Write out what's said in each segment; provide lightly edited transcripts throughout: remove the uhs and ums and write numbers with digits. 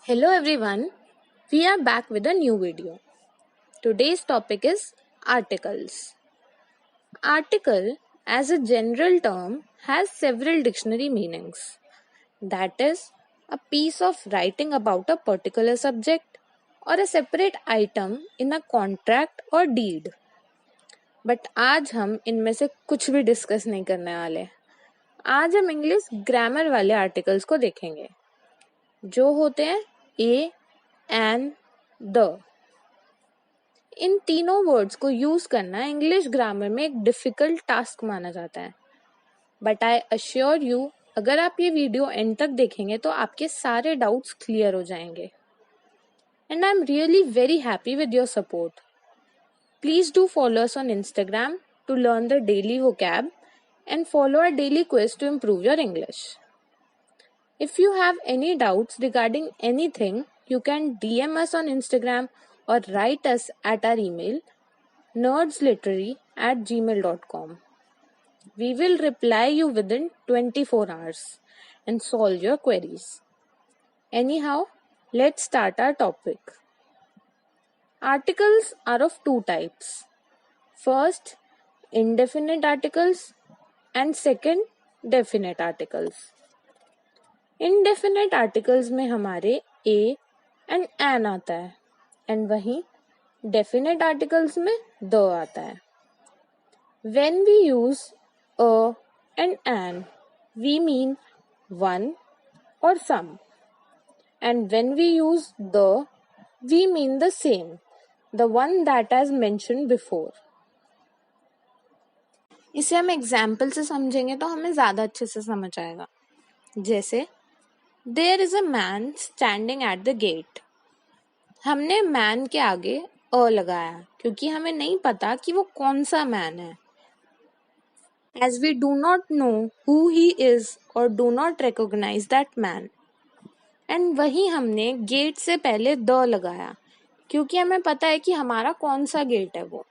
Hello everyone, we are back with a new video. Today's topic is articles. Article as a general term has several dictionary meanings. That is, a piece of writing about a particular subject or a separate item in a contract or deed. But आज हम इनमें से कुछ भी discuss नहीं करने वाले. आज हम इंग्लिश ग्रामर वाले आर्टिकल्स को देखेंगे जो होते हैं ए एंड द. इन तीनों वर्ड्स को यूज करना इंग्लिश ग्रामर में एक डिफिकल्ट टास्क माना जाता है. बट आई अश्योर यू, अगर आप ये वीडियो एंड तक देखेंगे तो आपके सारे डाउट्स क्लियर हो जाएंगे. And I am really very happy with your support. Please do follow us on Instagram to learn the daily vocab and follow our daily quiz to improve your English. If you have any doubts regarding anything, you can DM us on Instagram or write us at our email nerdsliterary@gmail.com. We will reply you within 24 hours and solve your queries. Anyhow, let's start our topic. Articles are of two types. First, indefinite articles and second, definite articles. Indefinite articles में हमारे a and an आता है and वहीं definite articles में the आता है. When we use a and an, we mean one or some, and when we use the, we mean the same, the one that as mentioned before. इसे हम example से समझेंगे तो हमें ज्यादा अच्छे से समझ आएगा. जैसे there is a man standing at the gate. हमने मैन के आगे अ लगाया क्योंकि हमें नहीं पता कि वो कौन सा मैन है. As we do not know who he is और do not recognise that man. And वही हमने गेट से पहले द लगाया क्योंकि हमें पता है कि हमारा कौन सा गेट है वो.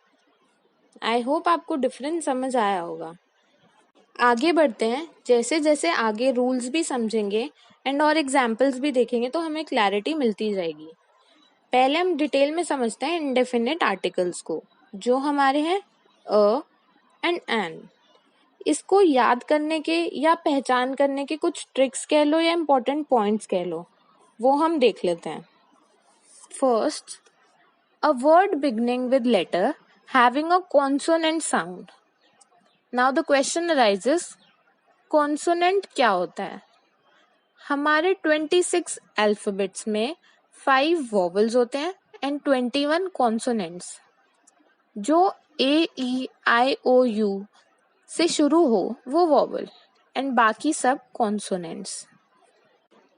आई होप आपको डिफरेंस समझ आया होगा. आगे बढ़ते हैं. जैसे जैसे आगे रूल्स भी समझेंगे एंड और एग्जाम्पल्स भी देखेंगे तो हमें क्लैरिटी मिलती जाएगी. पहले हम डिटेल में समझते हैं इंडेफिनिट आर्टिकल्स को जो हमारे हैं अ एंड एन. इसको याद करने के या पहचान करने के कुछ ट्रिक्स कह लो या इम्पोर्टेंट पॉइंट्स कह लो, वो हम देख लेते हैं. First, a word beginning with letter having a consonant sound. Now the question arises, consonant क्या होता है? हमारे 26 अल्फाबेट्स में 5 वॉवल्स होते हैं एंड 21 कॉन्सोनेंट्स. जो A-E-I-O-U से शुरू हो वो वॉवल एंड बाकी सब कॉन्सोनेंट्स.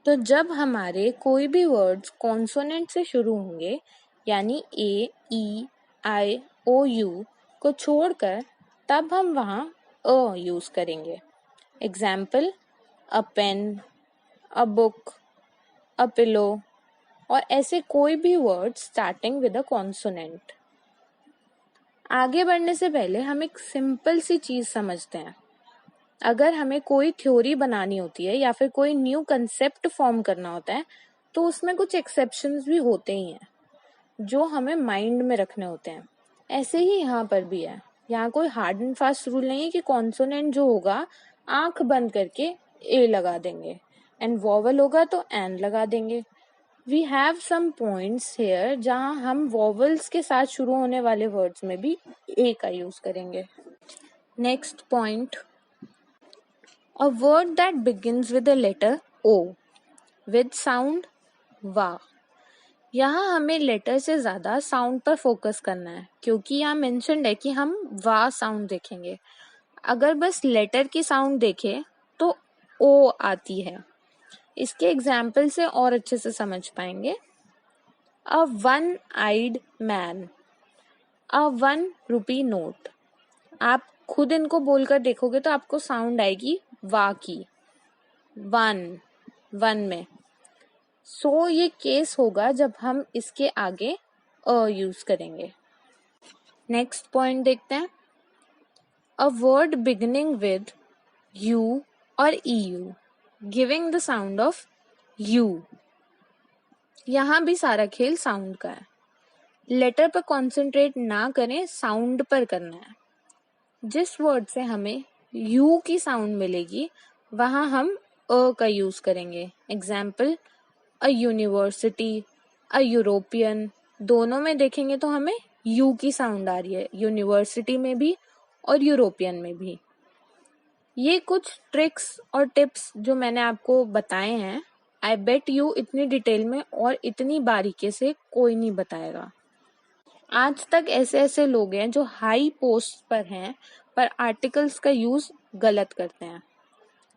तो जब हमारे कोई भी वर्ड्स कॉन्सोनेंट से शुरू होंगे यानी A-E-I-O-U को छोड़कर तब हम वहाँ अ यूज करेंगे. Example, a pen, a book, a pillow और ऐसे कोई भी word starting with a consonant. आगे बढ़ने से पहले हम एक सिंपल सी चीज समझते हैं. अगर हमें कोई थ्योरी बनानी होती है या फिर कोई न्यू कंसेप्ट फॉर्म करना होता है तो उसमें कुछ एक्सेप्शंस भी होते ही हैं जो हमें माइंड में रखने होते हैं. ऐसे ही यहाँ पर भी है. यहाँ कोई हार्ड एंड फास्ट रूल नहीं है कि कॉन्सोनेंट जो होगा आंख बंद करके ए लगा देंगे एंड वॉवल होगा तो एन लगा देंगे. We have some points here जहाँ हम वॉवल्स के साथ शुरू होने वाले वर्ड्स में भी ए का यूज करेंगे. Next point, a word that begins with the letter O with sound वा. यहाँ हमें लेटर से ज्यादा साउंड पर फोकस करना है क्योंकि यहाँ मेंशन्ड है कि हम वा साउंड देखेंगे. अगर बस लेटर की साउंड देखें तो ओ आती है. इसके एग्जाम्पल से और अच्छे से समझ पाएंगे. A one eyed man, a 1 rupee note. आप खुद इनको बोलकर देखोगे तो आपको साउंड आएगी वा की, वन में. सो ये केस होगा जब हम इसके आगे अ यूज करेंगे. नेक्स्ट पॉइंट देखते हैं. A word beginning with you और EU giving the sound of you. यहाँ भी सारा खेल साउंड का है। लेटर पर कॉन्सेंट्रेट ना करें, साउंड पर करना है। जिस वर्ड से हमें यू की साउंड मिलेगी वहां हम अ का यूज करेंगे। Example, a university, a European, दोनों में देखेंगे तो हमें यू की साउंड आ रही है, यूनिवर्सिटी में भी और यूरोपियन में भी। ये कुछ ट्रिक्स और टिप्स जो मैंने आपको बताए हैं, आई बेट यू इतनी डिटेल में और इतनी बारीकी से कोई नहीं बताएगा। आज तक ऐसे ऐसे लोग हैं जो हाई पोस्ट पर हैं पर आर्टिकल्स का यूज गलत करते हैं।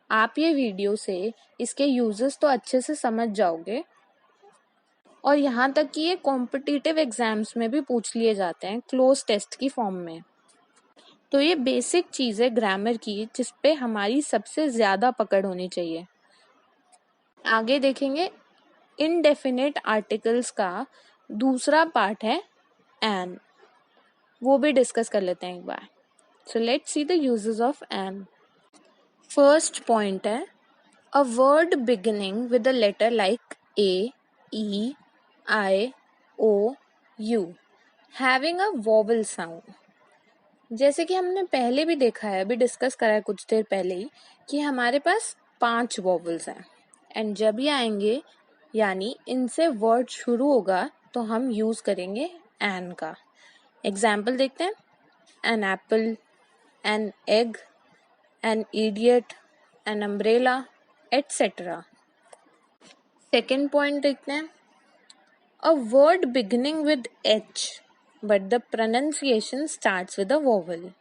आप ये वीडियो से इसके यूजेस तो अच्छे से समझ जाओगे, और यहाँ तक कि ये कॉम्पिटिटिव एग्जाम्स में भी पूछ लिए जाते हैं क्लोज टेस्ट की फॉर्म में। तो ये बेसिक चीज है ग्रामर की जिसपे हमारी सबसे ज्यादा पकड़ होनी चाहिए। आगे देखेंगे इनडेफिनेट आर्टिकल्स का दूसरा पार्ट है एन, वो भी डिस्कस कर लेते हैं एक बार। So let's see the uses of an. First point है a word beginning with a letter like A, E, I, O, U having a vowel sound. जैसे कि हमने पहले भी देखा है, अभी डिस्कस करा है कुछ देर पहले ही, कि हमारे पास 5 वोवेल्स हैं एंड जब ये आएंगे यानी इनसे वर्ड शुरू होगा तो हम यूज करेंगे एन का। एग्जाम्पल देखते हैं, an apple, an egg, an idiot, an umbrella, etcetera. Second point देखते हैं, a word beginning with H but the pronunciation starts with a vowel.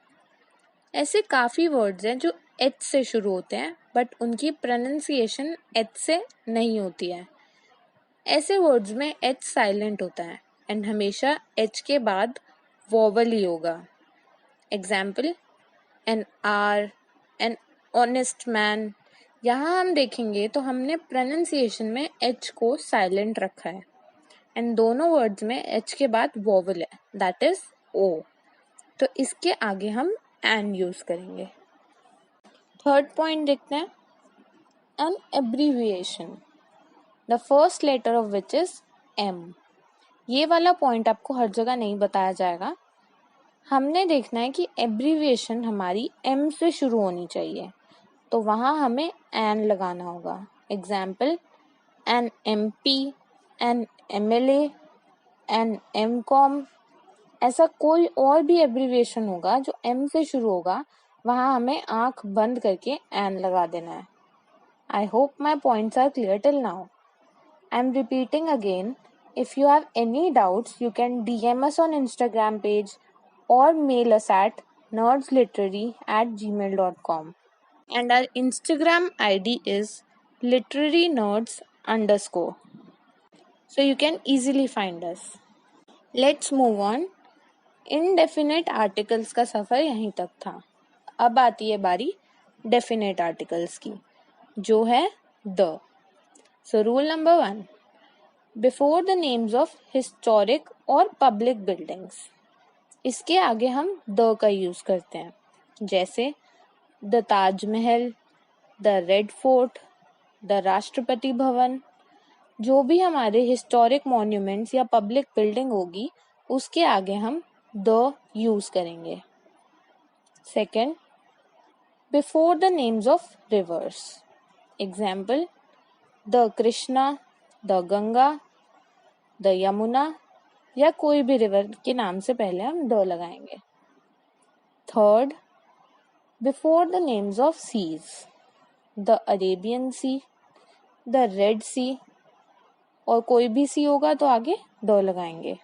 ऐसे काफी वर्ड्स हैं जो एच से शुरू होते हैं बट उनकी प्रोनाउंसिएशन एच से नहीं होती है। ऐसे वर्ड्स में एच साइलेंट होता है एंड हमेशा एच के बाद वोवेल ही होगा। Example, an hour, an honest man. यहाँ हम देखेंगे तो हमने प्रोनाउंसिएशन में एच को साइलेंट रखा है एंड दोनों वर्ड्स में एच के बाद वोवेल है, दैट इज ओ। तो इसके आगे हम एन यूज करेंगे। थर्ड पॉइंट देखते हैं, an abbreviation the first letter of which is M. ये वाला पॉइंट आपको हर जगह नहीं बताया जाएगा। हमने देखना है कि एब्रीविएशन हमारी एम से शुरू होनी चाहिए, तो वहां हमें एन लगाना होगा। Example, an M P, an M L A, an M com. ऐसा कोई और भी एब्रीविएशन होगा जो एम से शुरू होगा, वहां हमें आंख बंद करके एन लगा देना है। I hope my points are clear till now. I am repeating again, if you have any doubts you can DM us on Instagram page or mail us at nerdsliterary@gmail.com, and our Instagram ID is literary_nerds, so you can easily find us. Let's move on. Indefinite articles का सफर यहीं तक था। अब आती है बारी definite articles की, जो है the. So rule number 1, before the names of historic और पब्लिक बिल्डिंग्स, इसके आगे हम द का यूज करते हैं। जैसे the Taj Mahal, the red fort, the Rashtrapati Bhavan. जो भी हमारे हिस्टोरिक मॉन्यूमेंट्स या पब्लिक बिल्डिंग होगी उसके आगे हम द यूज करेंगे। Second, before the names of reverse. Example, the Krishna, the Ganga, the Yamuna, या कोई भी रिवर के नाम से पहले हम द लगाएंगे। Third, before the names of seas. The Arabian Sea, the Red Sea, और कोई भी सी होगा तो आगे द लगाएंगे।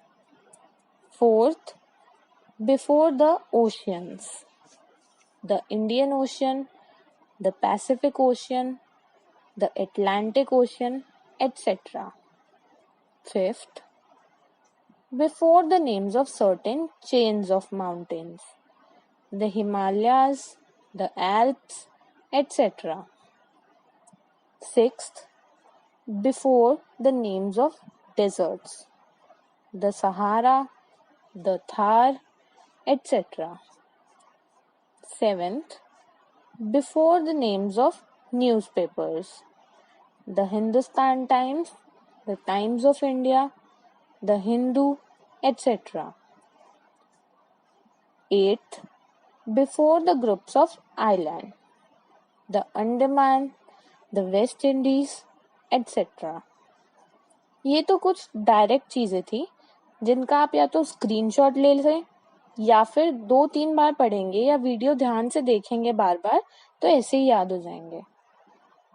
Fourth, before the oceans. The Indian Ocean, the Pacific Ocean, the Atlantic Ocean, etc. Fifth, before the names of certain chains of mountains, the Himalayas, the Alps, etc. Sixth, before the names of deserts, the Sahara, the Thar, etc. Seventh, before the names of newspapers, the Hindustan Times, the Times of India, the Hindu, etc. 8th, before the groups of island, the Andaman, the West Indies, etc. ये तो कुछ direct चीजें थी जिनका आप या तो screenshot ले लें या फिर 2-3 बार पढ़ेंगे या वीडियो ध्यान से देखेंगे बार बार तो ऐसे ही याद हो जाएंगे।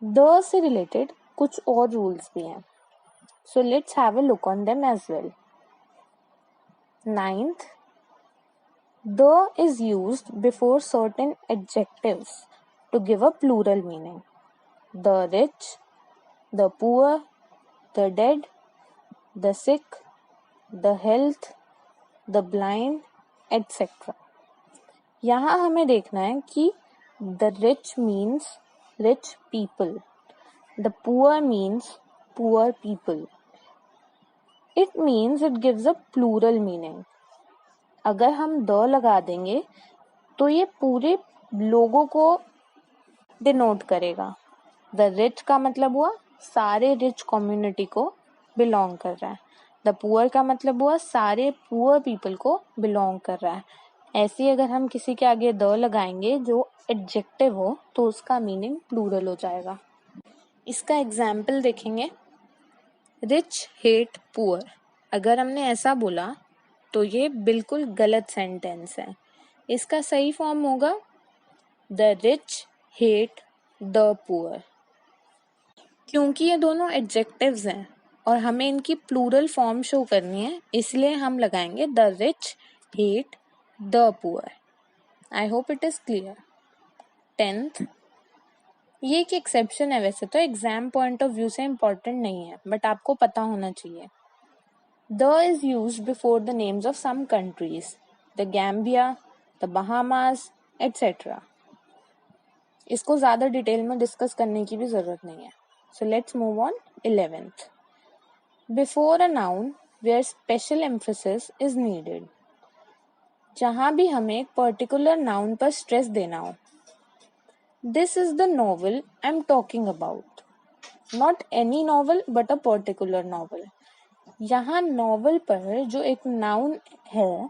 द से रिलेटेड कुछ और रूल्स भी हैं, so let's have a look on them as well. 9th, the is used before certain adjectives to give a plural meaning. The rich, the poor, the dead, the sick, the health, the blind, etc. यहाँ हमें देखना है कि the rich means rich people, the poor means poor people. It means it gives a plural meaning. अगर हम the लगा देंगे तो ये पूरे लोगों को डिनोट करेगा। द रिच का मतलब हुआ सारे रिच कम्युनिटी को बिलोंग कर रहा है। द पुअर का मतलब हुआ सारे पुअर पीपल को बिलोंग कर रहा है। ऐसे ही अगर हम किसी के आगे द लगाएंगे जो एडजेक्टिव हो तो उसका मीनिंग प्लूरल हो जाएगा। इसका एग्जाम्पल देखेंगे, रिच हेट पुअर। अगर हमने ऐसा बोला तो ये बिल्कुल गलत सेंटेंस है। इसका सही फॉर्म होगा the rich hate the poor. क्योंकि ये दोनों एडजेक्टिव्स हैं और हमें इनकी प्लूरल फॉर्म शो करनी है, इसलिए हम लगाएंगे the rich hate the poor. I hope it is clear. 10th, ये एक एक्सेप्शन है, वैसे तो एग्जाम पॉइंट ऑफ व्यू से इम्पोर्टेंट नहीं है बट आपको पता होना चाहिए। The is used before the names of some countries, the Gambia, the Bahamas, etc. इसको ज़्यादा डिटेल में डिस्कस करने की भी ज़रूरत नहीं है। So let's move on. 11th. Before a noun where special emphasis is needed. जहाँ भी हमें एक पर्टिकुलर नाउन पर स्ट्रेस देना हो। This is the novel I'm talking about. Not any novel but a particular novel. यहाँ नॉवल पर जो एक नाउन है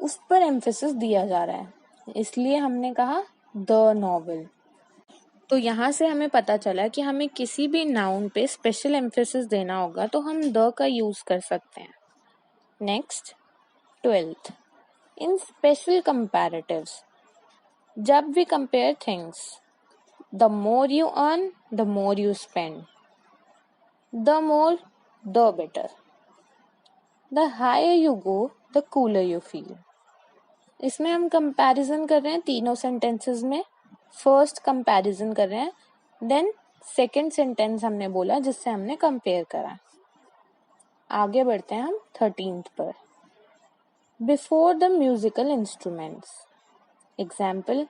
उस पर एम्फेसिस दिया जा रहा है, इसलिए हमने कहा द नॉवल। तो यहाँ से हमें पता चला कि हमें किसी भी नाउन पे स्पेशल एम्फेसिस देना होगा तो हम द का यूज कर सकते हैं। Next, 12th, in special comparatives, जब we compare things, the more you earn the more you spend, the more the better, the higher you go the cooler you feel. इसमें हम कंपैरिजन कर रहे हैं तीनों सेंटेंसेस में। फर्स्ट कंपैरिजन कर रहे हैं, देन सेकंड सेंटेंस हमने बोला जिससे हमने कंपेयर करा। आगे बढ़ते हैं हम 13th पर। Before the musical instruments, example,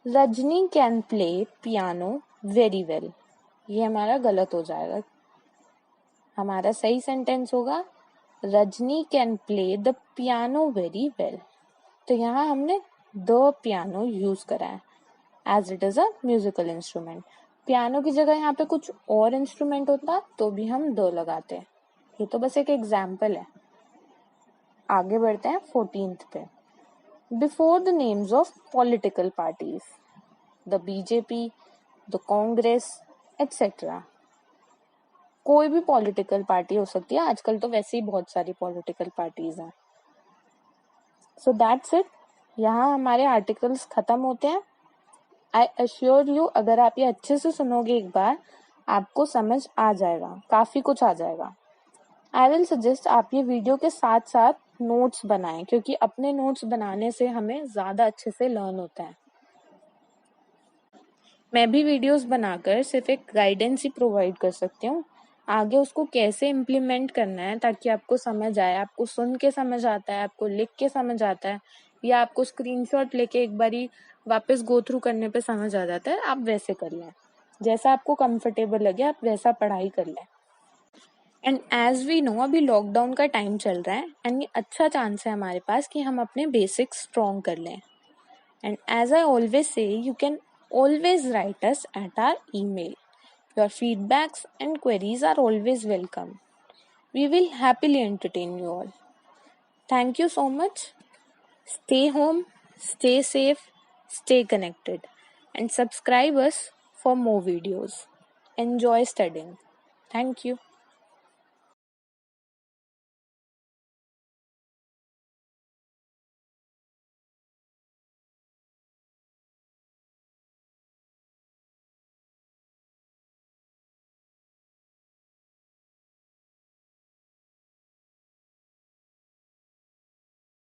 Rajni can play piano very well. ये हमारा गलत हो जाएगा, हमारा सही सेंटेंस होगा Rajni can play the piano very well. तो यहाँ हमने द पियानो यूज करा है as it is a musical instrument. Piano की जगह यहाँ पे कुछ और इंस्ट्रूमेंट होता तो भी हम द लगाते। ये तो बस एक एग्जाम्पल है। आगे बढ़ते हैं 14th पे। Before the names of political parties, the BJP, the Congress, etcetera. कोई भी पॉलिटिकल पार्टी हो सकती है, आजकल तो वैसे ही बहुत सारी पॉलिटिकल पार्टीज हैं। सो दैट्स इट, यहाँ हमारे आर्टिकल्स खत्म होते हैं। आई अश्योर यू, अगर आप ये अच्छे से सुनोगे एक बार आपको समझ आ जाएगा, काफी कुछ आ जाएगा। आई विल सजेस्ट आप ये वीडियो के साथ साथ नोट्स बनाएं, क्योंकि अपने नोट्स बनाने से हमें ज्यादा अच्छे से लर्न होता है। मैं भी वीडियोस बनाकर सिर्फ एक गाइडेंस ही प्रोवाइड कर सकती हूँ, आगे उसको कैसे इम्प्लीमेंट करना है ताकि आपको समझ आए। आपको सुन के समझ आता है, आपको लिख के समझ आता है, या आपको स्क्रीनशॉट लेके एक बारी वापस गो थ्रू करने पे समझ आ जाता है, आप वैसे कर लें। जैसा आपको कंफर्टेबल लगे आप वैसा पढ़ाई कर लें। एंड एज वी नो, अभी लॉकडाउन का टाइम चल रहा है एंड ये अच्छा चांस है हमारे पास कि हम अपने बेसिक्स स्ट्रॉन्ग कर लें। And as I always say, you can always write us at our email. Your feedbacks and queries are always welcome. We will happily entertain you all. Thank you so much. Stay home, stay safe, stay connected, and subscribe us for more videos. Enjoy studying. Thank you.